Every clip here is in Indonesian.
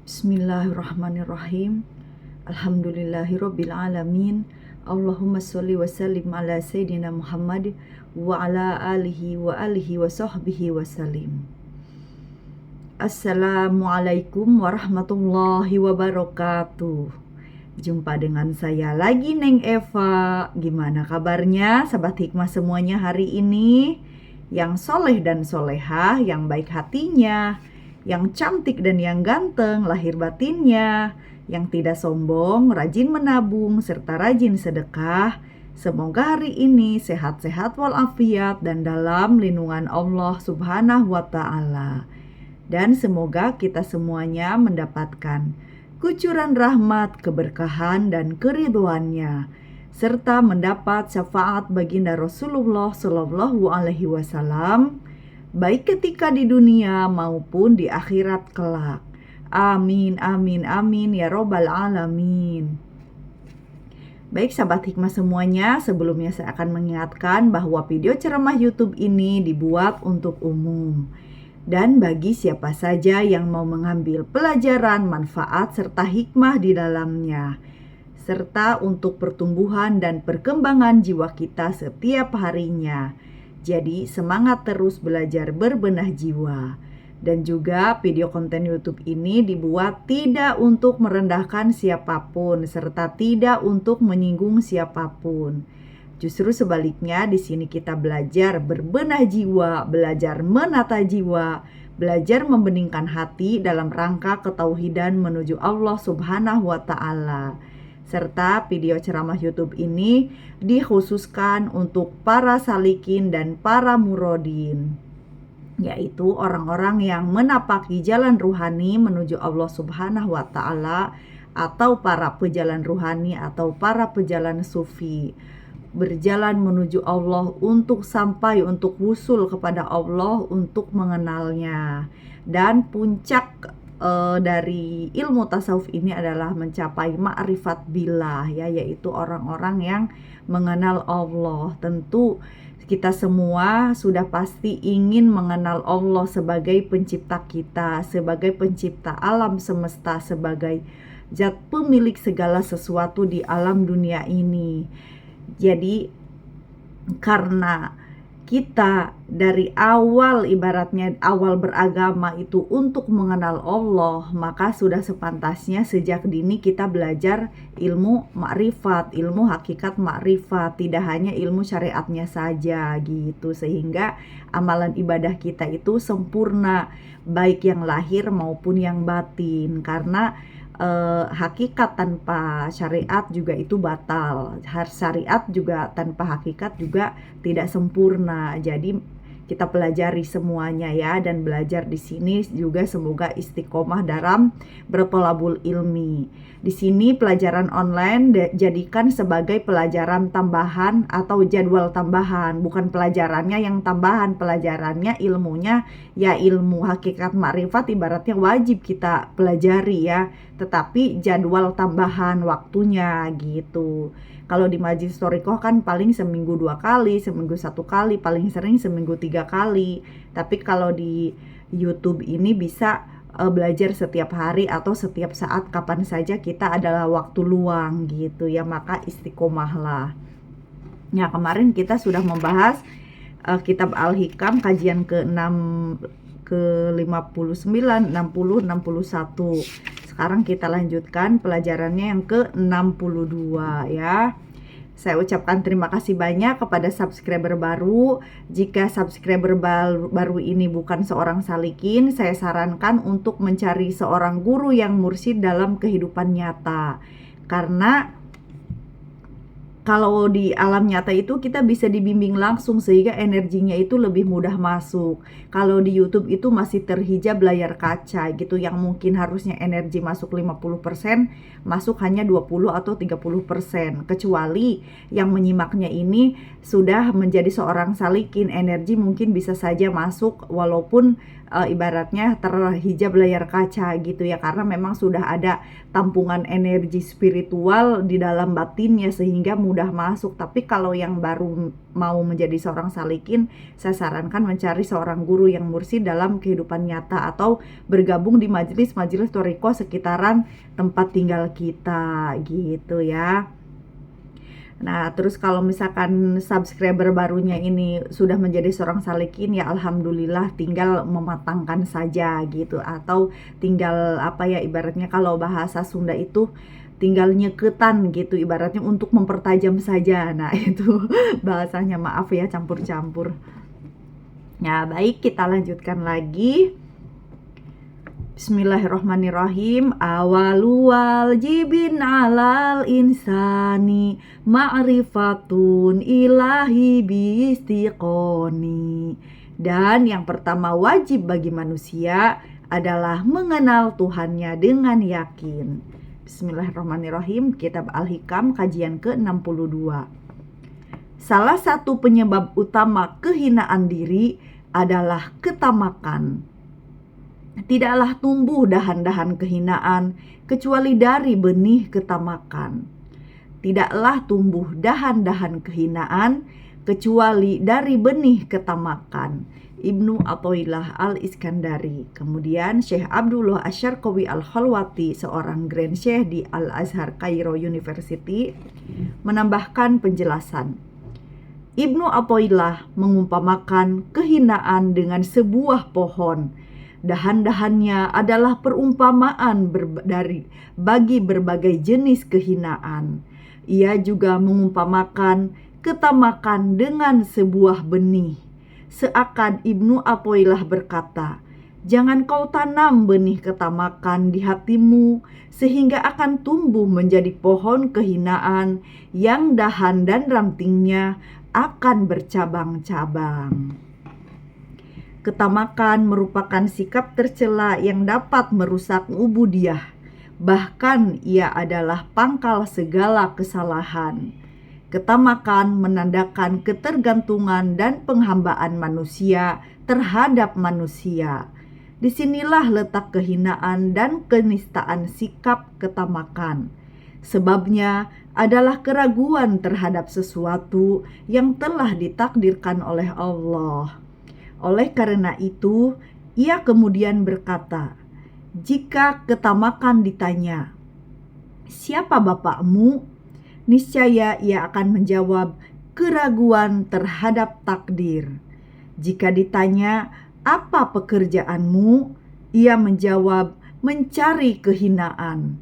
Bismillahirrahmanirrahim. Alhamdulillahirabbil alamin. Allahumma sholli wa sallim ala sayyidina Muhammad wa ala alihi wa sahbihi wa sallim. Assalamualaikum warahmatullahi wabarakatuh. Jumpa dengan saya lagi, Neng Eva. Gimana kabarnya sahabat hikmah semuanya hari ini? Yang soleh dan solehah, yang baik hatinya, yang cantik dan yang ganteng lahir batinnya, yang tidak sombong, rajin menabung, serta rajin sedekah. Semoga hari ini sehat-sehat walafiat dan dalam lindungan Allah Subhanahu wa Ta'ala. Dan semoga kita semuanya mendapatkan kucuran rahmat, keberkahan, dan keridhoannya, serta mendapat syafaat baginda Rasulullah Shallallahu Alaihi Wasallam, baik ketika di dunia maupun di akhirat kelak. Amin, amin, amin, ya robbal alamin. Baik sahabat hikmah semuanya, sebelumnya saya akan mengingatkan bahwa video ceramah YouTube ini dibuat untuk umum dan bagi siapa saja yang mau mengambil pelajaran, manfaat, serta hikmah di dalamnya, serta untuk pertumbuhan dan perkembangan jiwa kita setiap harinya. Jadi semangat terus belajar berbenah jiwa. Dan juga video konten YouTube ini dibuat tidak untuk merendahkan siapapun serta tidak untuk menyinggung siapapun. Justru sebaliknya, di sini kita belajar berbenah jiwa, belajar menata jiwa, belajar membeningkan hati dalam rangka ketauhidan menuju Allah Subhanahu wa Ta'ala. Serta video ceramah YouTube ini dikhususkan untuk para salikin dan para murodin, yaitu orang-orang yang menapaki jalan ruhani menuju Allah Subhanahu wa Ta'ala, atau para pejalan ruhani atau para pejalan sufi, berjalan menuju Allah untuk sampai untuk wusul kepada Allah, untuk mengenalnya. Dan puncak dari ilmu tasawuf ini adalah mencapai ma'rifat billah, ya, yaitu orang-orang yang mengenal Allah. Tentu kita semua sudah pasti ingin mengenal Allah sebagai pencipta kita, sebagai pencipta alam semesta, sebagai zat pemilik segala sesuatu di alam dunia ini. Jadi karena kita dari awal, ibaratnya awal beragama itu untuk mengenal Allah, maka sudah sepantasnya sejak dini kita belajar ilmu makrifat, ilmu hakikat makrifat, tidak hanya ilmu syariatnya saja gitu, sehingga amalan ibadah kita itu sempurna, baik yang lahir maupun yang batin. Karena hakikat tanpa syariat juga itu batal. Syariat juga tanpa hakikat juga tidak sempurna. Jadi kita pelajari semuanya ya, dan belajar di sini juga semoga istiqomah dalam bertolabul ilmi. Di sini pelajaran online jadikan sebagai pelajaran tambahan atau jadwal tambahan, bukan pelajarannya yang tambahan, pelajarannya ilmunya ya ilmu hakikat makrifat ibaratnya wajib kita pelajari ya, tetapi jadwal tambahan waktunya gitu. Kalau di Majlis Thoriqoh kan paling seminggu 2 kali, seminggu 1 kali, paling sering seminggu 3 kali. Tapi kalau di YouTube ini bisa belajar setiap hari atau setiap saat kapan saja kita adalah waktu luang gitu ya, maka istiqomahlah. Ya, kemarin kita sudah membahas kitab Al-Hikam kajian ke-6, ke-59, 60, 61. Sekarang kita lanjutkan pelajarannya yang ke-62 ya. Saya ucapkan terima kasih banyak kepada subscriber baru. Jika subscriber baru ini bukan seorang salikin, saya sarankan untuk mencari seorang guru yang mursyid dalam kehidupan nyata. Karena kalau di alam nyata itu kita bisa dibimbing langsung sehingga energinya itu lebih mudah masuk. Kalau di YouTube itu masih terhijab layar kaca gitu, yang mungkin harusnya energi masuk 50%, masuk hanya 20 atau 30%. Kecuali yang menyimaknya ini sudah menjadi seorang salikin, energi mungkin bisa saja masuk walaupun ibaratnya terhijab layar kaca gitu ya, karena memang sudah ada tampungan energi spiritual di dalam batinnya sehingga mudah masuk. Tapi kalau yang baru mau menjadi seorang salikin, saya sarankan mencari seorang guru yang mursyid dalam kehidupan nyata atau bergabung di majelis-majelis thariqah sekitaran tempat tinggal kita gitu ya. Nah, terus kalau misalkan subscriber barunya ini sudah menjadi seorang salikin, ya alhamdulillah, tinggal mematangkan saja gitu, atau tinggal apa ya, ibaratnya kalau bahasa Sunda itu tinggal nyeketan gitu, ibaratnya untuk mempertajam saja. Nah, itu bahasanya, maaf ya, campur-campur. Ya, baik, kita lanjutkan lagi. Bismillahirrahmanirrahim. Awalu wajibin alal insani ma'rifatun ilahi biistiqoni. Dan yang pertama wajib bagi manusia adalah mengenal Tuhannya dengan yakin. Bismillahirrahmanirrahim. Kitab Al-Hikam kajian ke-62. Salah satu penyebab utama kehinaan diri adalah ketamakan. Tidaklah tumbuh dahan-dahan kehinaan kecuali dari benih ketamakan. Tidaklah tumbuh dahan-dahan kehinaan kecuali dari benih ketamakan. Ibnu Athaillah Al-Iskandari. Kemudian Syekh Abdullah Asyarqawi Al-Khalwati, seorang Grand Syekh di Al-Azhar Cairo University, menambahkan penjelasan. Ibnu Athaillah mengumpamakan kehinaan dengan sebuah pohon. Dahan-dahannya adalah perumpamaan bagi berbagai jenis kehinaan. Ia juga mengumpamakan ketamakan dengan sebuah benih. Seakan Ibnu Athaillah berkata, jangan kau tanam benih ketamakan di hatimu sehingga akan tumbuh menjadi pohon kehinaan yang dahan dan rantingnya akan bercabang-cabang. Ketamakan merupakan sikap tercela yang dapat merusak ubudiyah. Bahkan ia adalah pangkal segala kesalahan. Ketamakan menandakan ketergantungan dan penghambaan manusia terhadap manusia. Disinilah letak kehinaan dan kenistaan sikap ketamakan. Sebabnya adalah keraguan terhadap sesuatu yang telah ditakdirkan oleh Allah. Oleh karena itu, ia kemudian berkata, jika ketamakan ditanya, siapa bapakmu? Niscaya ia akan menjawab, keraguan terhadap takdir. Jika ditanya, apa pekerjaanmu? Ia menjawab, mencari kehinaan.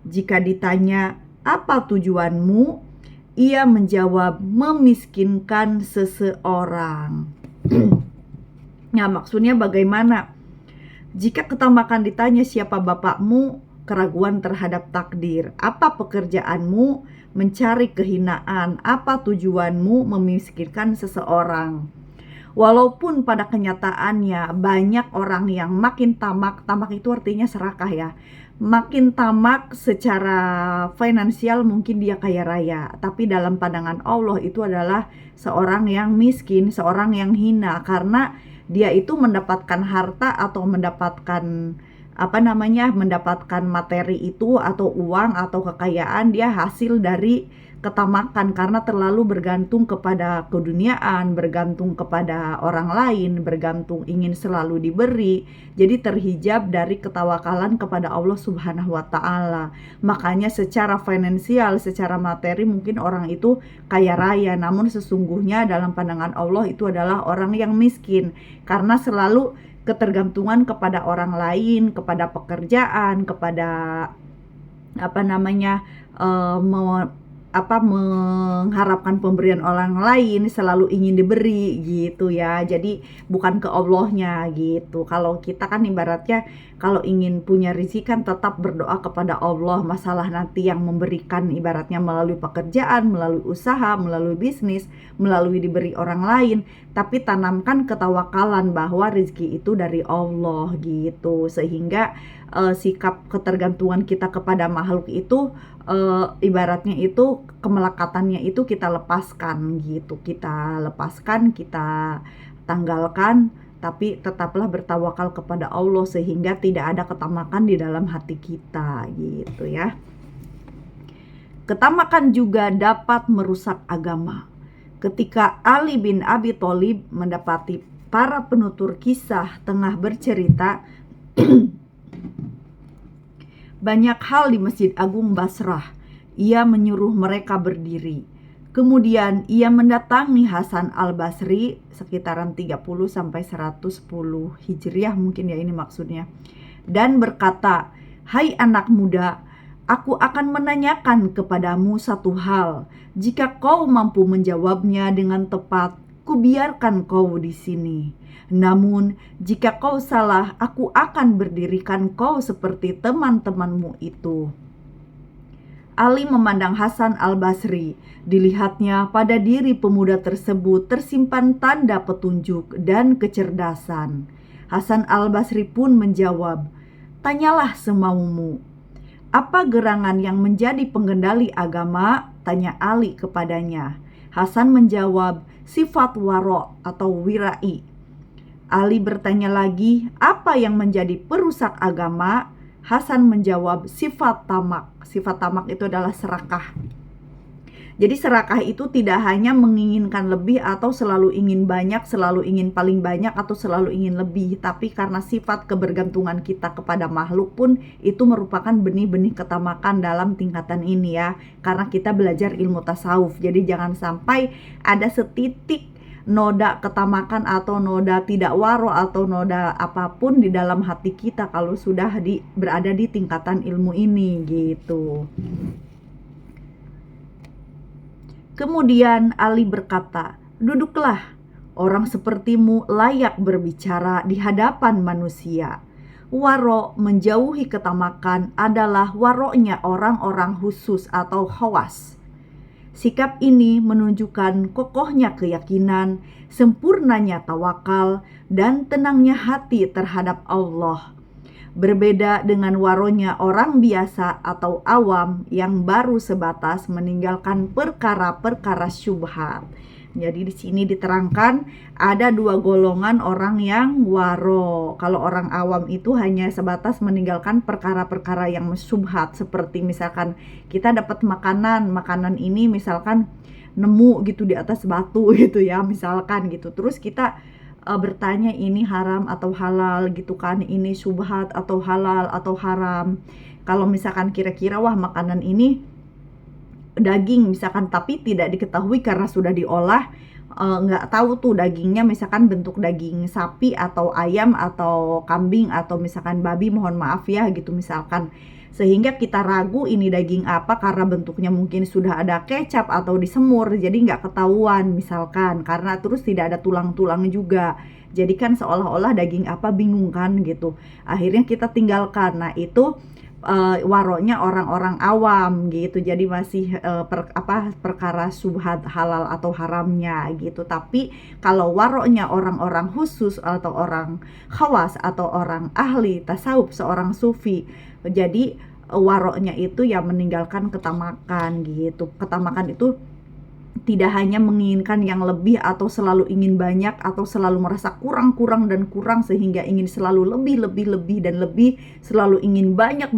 Jika ditanya, apa tujuanmu? Ia menjawab, memiskinkan seseorang. Nah, maksudnya bagaimana? Jika ketamakan ditanya siapa bapakmu, keraguan terhadap takdir. Apa pekerjaanmu? Mencari kehinaan. Apa tujuanmu? Memiskinkan seseorang. Walaupun pada kenyataannya banyak orang yang makin tamak itu artinya serakah ya. Makin tamak secara finansial mungkin dia kaya raya, tapi dalam pandangan Allah itu adalah seorang yang miskin, seorang yang hina, karena dia itu mendapatkan harta atau mendapatkan mendapatkan materi itu atau uang atau kekayaan, dia hasil dari ketamakan karena terlalu bergantung kepada keduniaan, bergantung kepada orang lain, bergantung ingin selalu diberi. Jadi terhijab dari ketawakalan kepada Allah Subhanahu wa taala. Makanya secara finansial, secara materi mungkin orang itu kaya raya, namun sesungguhnya dalam pandangan Allah itu adalah orang yang miskin karena selalu ketergantungan kepada orang lain, kepada pekerjaan, kepada mengharapkan pemberian orang lain, selalu ingin diberi gitu ya. Jadi bukan ke Allahnya gitu. Kalau kita kan ibaratnya kalau ingin punya rezeki kan tetap berdoa kepada Allah. Masalah nanti yang memberikan ibaratnya melalui pekerjaan, melalui usaha, melalui bisnis, melalui diberi orang lain. Tapi tanamkan ketawakalan bahwa rezeki itu dari Allah gitu. Sehingga sikap ketergantungan kita kepada makhluk itu ibaratnya itu kemelekatannya itu kita lepaskan gitu, kita lepaskan, kita tanggalkan, tapi tetaplah bertawakal kepada Allah sehingga tidak ada ketamakan di dalam hati kita gitu ya. Ketamakan juga dapat merusak agama. Ketika Ali bin Abi Thalib mendapati para penutur kisah tengah bercerita banyak hal di Masjid Agung Basrah, ia menyuruh mereka berdiri. Kemudian ia mendatangi Hasan al-Basri sekitaran 30-110 Hijriah mungkin ya ini maksudnya. Dan berkata, "Hai anak muda, aku akan menanyakan kepadamu satu hal. Jika kau mampu menjawabnya dengan tepat, kubiarkan kau di sini. Namun, jika kau salah, aku akan berdirikan kau seperti teman-temanmu itu." Ali memandang Hasan al-Basri. Dilihatnya pada diri pemuda tersebut tersimpan tanda petunjuk dan kecerdasan. Hasan al-Basri pun menjawab, "Tanyalah semaumu." "Apa gerangan yang menjadi pengendali agama?" tanya Ali kepadanya. Hasan menjawab, "Sifat waro atau wirai." Ali bertanya lagi, "Apa yang menjadi perusak agama?" Hasan menjawab, "Sifat tamak." Sifat tamak itu adalah serakah. Jadi serakah itu tidak hanya menginginkan lebih atau selalu ingin banyak, selalu ingin paling banyak atau selalu ingin lebih, tapi karena sifat kebergantungan kita kepada makhluk pun itu merupakan benih-benih ketamakan dalam tingkatan ini ya. Karena kita belajar ilmu tasawuf. Jadi jangan sampai ada setitik noda ketamakan atau noda tidak waro atau noda apapun di dalam hati kita kalau sudah berada di tingkatan ilmu ini gitu. Kemudian Ali berkata, "Duduklah, orang sepertimu layak berbicara di hadapan manusia." Waro menjauhi ketamakan adalah waronya orang-orang khusus atau khawas. Sikap ini menunjukkan kokohnya keyakinan, sempurnanya tawakal, dan tenangnya hati terhadap Allah. Berbeda dengan waronya orang biasa atau awam yang baru sebatas meninggalkan perkara-perkara syubhat. Jadi di sini diterangkan ada dua golongan orang yang waro. Kalau orang awam itu hanya sebatas meninggalkan perkara-perkara yang syubhat, seperti misalkan kita dapat makanan ini misalkan nemu gitu di atas batu gitu ya, misalkan gitu. Terus kita bertanya ini haram atau halal gitu kan, ini syubhat atau halal atau haram. Kalau misalkan kira-kira wah makanan ini daging misalkan tapi tidak diketahui karena sudah diolah, nggak tahu tuh dagingnya misalkan bentuk daging sapi atau ayam atau kambing atau misalkan babi, mohon maaf ya gitu misalkan, sehingga kita ragu ini daging apa karena bentuknya mungkin sudah ada kecap atau disemur jadi nggak ketahuan misalkan, karena terus tidak ada tulang-tulang juga, jadi kan seolah-olah daging apa bingung kan gitu, akhirnya kita tinggalkan. Nah itu waronya orang-orang awam gitu, jadi masih perkara syubhat halal atau haramnya gitu. Tapi kalau waronya orang-orang khusus atau orang khawas atau orang ahli tasawuf, seorang sufi, jadi waronya itu ya meninggalkan ketamakan gitu. Ketamakan itu tidak hanya menginginkan yang lebih atau selalu ingin banyak atau selalu merasa kurang dan kurang sehingga ingin selalu lebih dan lebih, selalu ingin banyak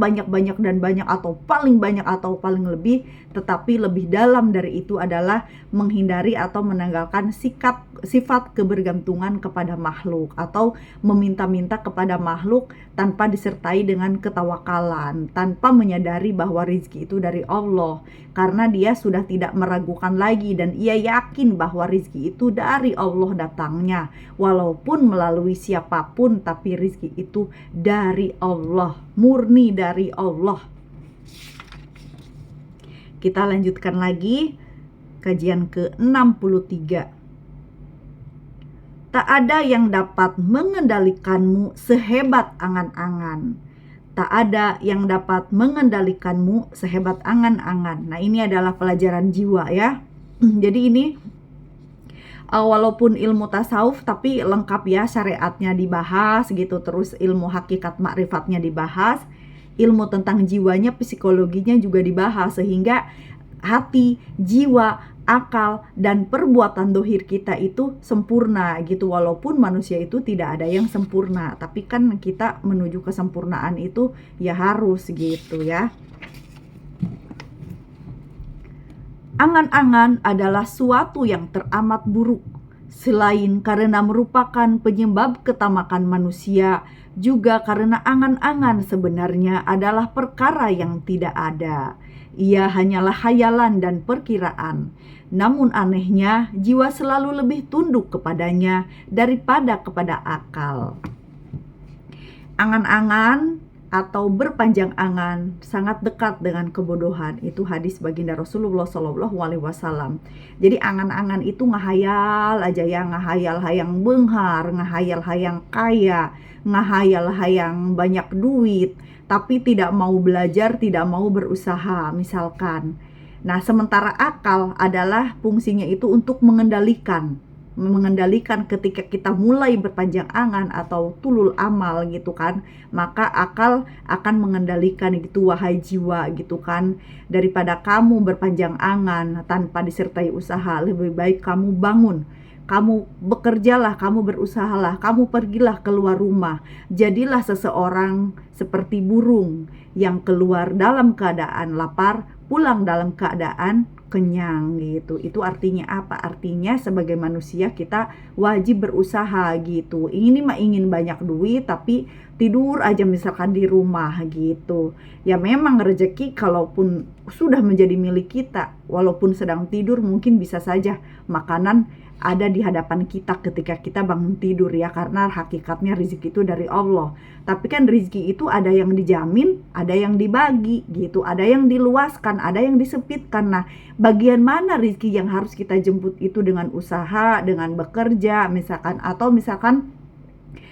dan banyak atau paling banyak atau paling lebih, tetapi lebih dalam dari itu adalah menghindari atau menanggalkan sifat kebergantungan kepada makhluk atau meminta-minta kepada makhluk tanpa disertai dengan ketawakalan, tanpa menyadari bahwa rizki itu dari Allah, karena dia sudah tidak meragukan lagi dan ia yakin bahwa rizki itu dari Allah datangnya, walaupun melalui siapapun, tapi rizki itu dari Allah, murni dari Allah. Kita lanjutkan lagi kajian ke-63. Tak ada yang dapat mengendalikanmu sehebat angan-angan. Tak ada yang dapat mengendalikanmu sehebat angan-angan. Nah ini adalah pelajaran jiwa ya. Jadi ini walaupun ilmu tasawuf tapi lengkap ya, syariatnya dibahas gitu, terus ilmu hakikat ma'rifatnya dibahas, ilmu tentang jiwanya, psikologinya juga dibahas, sehingga hati, jiwa, akal dan perbuatan dohir kita itu sempurna gitu. Walaupun manusia itu tidak ada yang sempurna, tapi kan kita menuju kesempurnaan itu ya harus gitu ya. Angan-angan adalah suatu yang teramat buruk. Selain karena merupakan penyebab ketamakan manusia, juga karena angan-angan sebenarnya adalah perkara yang tidak ada. Ia hanyalah hayalan dan perkiraan. Namun anehnya, jiwa selalu lebih tunduk kepadanya daripada kepada akal. Angan-angan atau berpanjang angan sangat dekat dengan kebodohan. Itu hadis baginda Rasulullah SAW. Jadi angan-angan itu ngahayal aja ya, ngahayal hayang beunghar, ngahayal hayang kaya, ngahayal hayang banyak duit, tapi tidak mau belajar, tidak mau berusaha misalkan. Nah, sementara akal adalah fungsinya itu untuk mengendalikan ketika kita mulai berpanjang angan atau tulul amal gitu kan, maka akal akan mengendalikan gitu, wahai jiwa gitu kan, daripada kamu berpanjang angan tanpa disertai usaha, lebih baik kamu bangun, kamu bekerjalah, kamu berusahalah, kamu pergilah keluar rumah, jadilah seseorang seperti burung yang keluar dalam keadaan lapar, pulang dalam keadaan kenyang gitu. Itu artinya apa? Artinya sebagai manusia kita wajib berusaha gitu. Ini mah ingin banyak duit tapi tidur aja misalkan di rumah gitu. Ya memang rezeki kalaupun sudah menjadi milik kita, walaupun sedang tidur mungkin bisa saja makanan ada di hadapan kita ketika kita bangun tidur ya, karena hakikatnya rezeki itu dari Allah. Tapi kan rezeki itu ada yang dijamin, ada yang dibagi gitu, ada yang diluaskan, ada yang disempitkan. Nah, bagian mana rezeki yang harus kita jemput itu dengan usaha, dengan bekerja misalkan, atau misalkan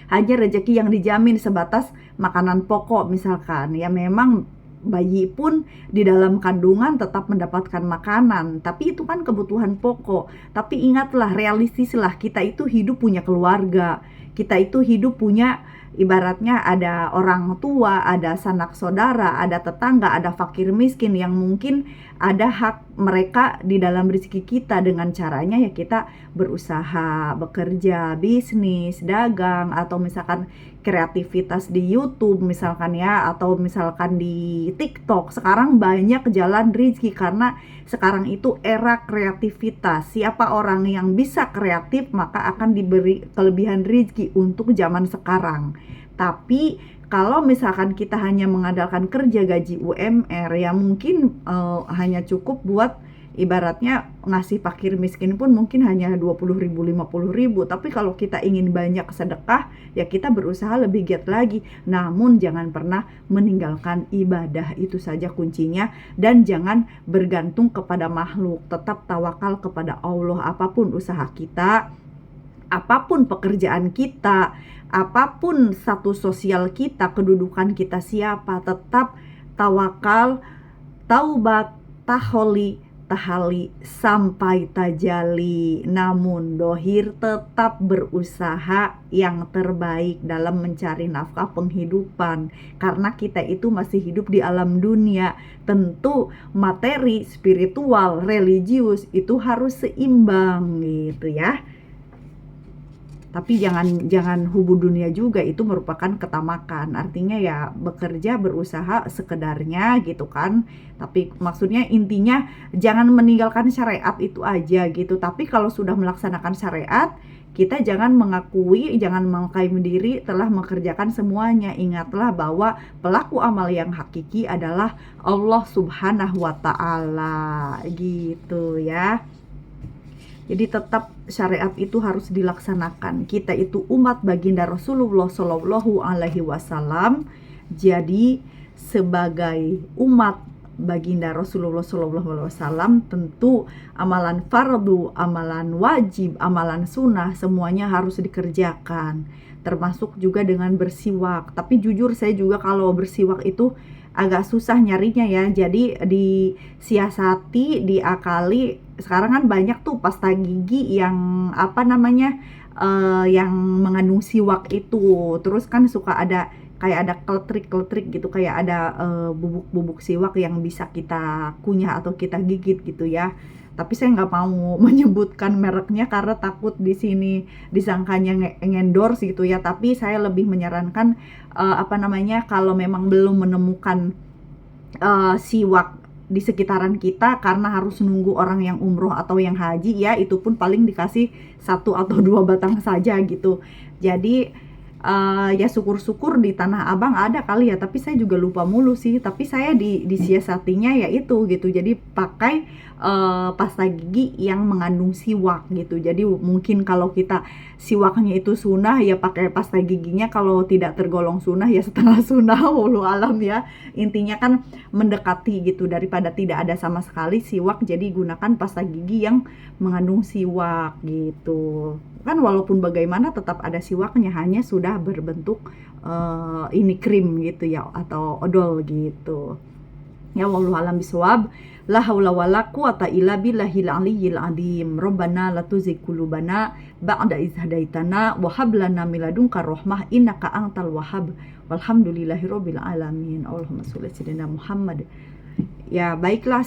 hanya rezeki yang dijamin sebatas makanan pokok misalkan. Ya memang bayi pun di dalam kandungan tetap mendapatkan makanan, tapi itu kan kebutuhan pokok. Tapi ingatlah, realistislah, kita itu hidup punya keluarga, kita itu hidup punya, ibaratnya ada orang tua, ada sanak saudara, ada tetangga, ada fakir miskin yang mungkin ada hak mereka di dalam rezeki kita. Dengan caranya ya kita berusaha, bekerja, bisnis, dagang, atau misalkan kreativitas di YouTube misalkan ya, atau misalkan di TikTok. Sekarang banyak jalan rezeki karena sekarang itu era kreativitas. Siapa orang yang bisa kreatif maka akan diberi kelebihan rezeki untuk zaman sekarang. Tapi kalau misalkan kita hanya mengandalkan kerja gaji UMR ya mungkin hanya cukup buat ibaratnya ngasih fakir miskin pun mungkin hanya 20.000, 50.000. Tapi kalau kita ingin banyak sedekah ya kita berusaha lebih giat lagi. Namun jangan pernah meninggalkan ibadah, itu saja kuncinya. Dan jangan bergantung kepada makhluk, tetap tawakal kepada Allah. Apapun usaha kita, apapun pekerjaan kita, apapun status sosial kita, kedudukan kita siapa, tetap tawakal, taubat, taholi, tahali sampai tajali. Namun dohir tetap berusaha yang terbaik dalam mencari nafkah penghidupan, karena kita itu masih hidup di alam dunia. Tentu materi, spiritual, religius itu harus seimbang gitu ya. Tapi jangan hubu dunia juga, itu merupakan ketamakan. Artinya ya bekerja, berusaha sekedarnya gitu kan. Tapi maksudnya intinya jangan meninggalkan syariat itu aja gitu. Tapi kalau sudah melaksanakan syariat, kita jangan mengakui, jangan mengklaim diri telah mengerjakan semuanya. Ingatlah bahwa pelaku amal yang hakiki adalah Allah Subhanahu wa Ta'ala gitu ya. Jadi tetap syariat itu harus dilaksanakan. Kita itu umat baginda Rasulullah Shallallahu Alaihi Wasallam. Jadi sebagai umat baginda Rasulullah Shallallahu Alaihi Wasallam, tentu amalan fardu, amalan wajib, amalan sunnah semuanya harus dikerjakan. Termasuk juga dengan bersiwak. Tapi jujur saya juga kalau bersiwak itu agak susah nyarinya ya. Jadi disiasati, diakali. Sekarang kan banyak tuh pasta gigi yang apa namanya, yang mengandung siwak itu. Terus kan suka ada kayak ada keletrik gitu, kayak ada bubuk-bubuk siwak yang bisa kita kunyah atau kita gigit gitu ya. Tapi saya nggak mau menyebutkan mereknya karena takut di sini disangkanya endorse gitu ya. Tapi saya lebih menyarankan kalau memang belum menemukan siwak di sekitaran kita karena harus nunggu orang yang umroh atau yang haji ya, itu pun paling dikasih 1 atau 2 batang saja gitu. Jadi ya syukur-syukur di Tanah Abang ada kali ya, tapi saya juga lupa mulu sih. Tapi saya disiasatinya ya itu gitu, jadi pakai pasta gigi yang mengandung siwak gitu. Jadi mungkin kalau kita siwaknya itu sunnah ya pakai pasta giginya, kalau tidak tergolong sunnah ya setengah sunnah, wallahu alam ya. Intinya kan mendekati gitu, daripada tidak ada sama sekali siwak, jadi gunakan pasta gigi yang mengandung siwak gitu. Kan walaupun bagaimana tetap ada siwaknya, hanya sudah berbentuk ini krim gitu ya, atau odol gitu. Ya wallahu alam bisawab. La haula wala quwata illa billahil aliyyil azim. Rabbana la tuzigh qulubana ba'da idh hadaitana wa hab lana min ladunka rahmah innaka antal wahhab. Walhamdulillahirabbil alamin. Allahumma sholli ala sayyidina Muhammad. Ya baiklah,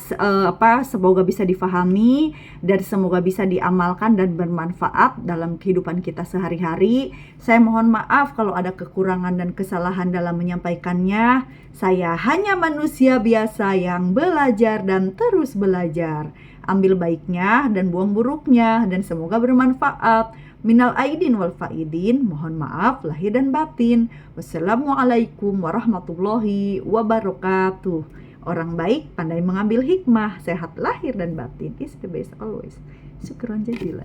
semoga bisa difahami dan semoga bisa diamalkan dan bermanfaat dalam kehidupan kita sehari-hari. Saya mohon maaf kalau ada kekurangan dan kesalahan dalam menyampaikannya. Saya hanya manusia biasa yang belajar dan terus belajar. Ambil baiknya dan buang buruknya, dan semoga bermanfaat. Minal aidin wal faidin, mohon maaf lahir dan batin. Wassalamualaikum warahmatullahi wabarakatuh. Orang baik pandai mengambil hikmah, sehat lahir dan batin. Is the best always. Syukron jazilan.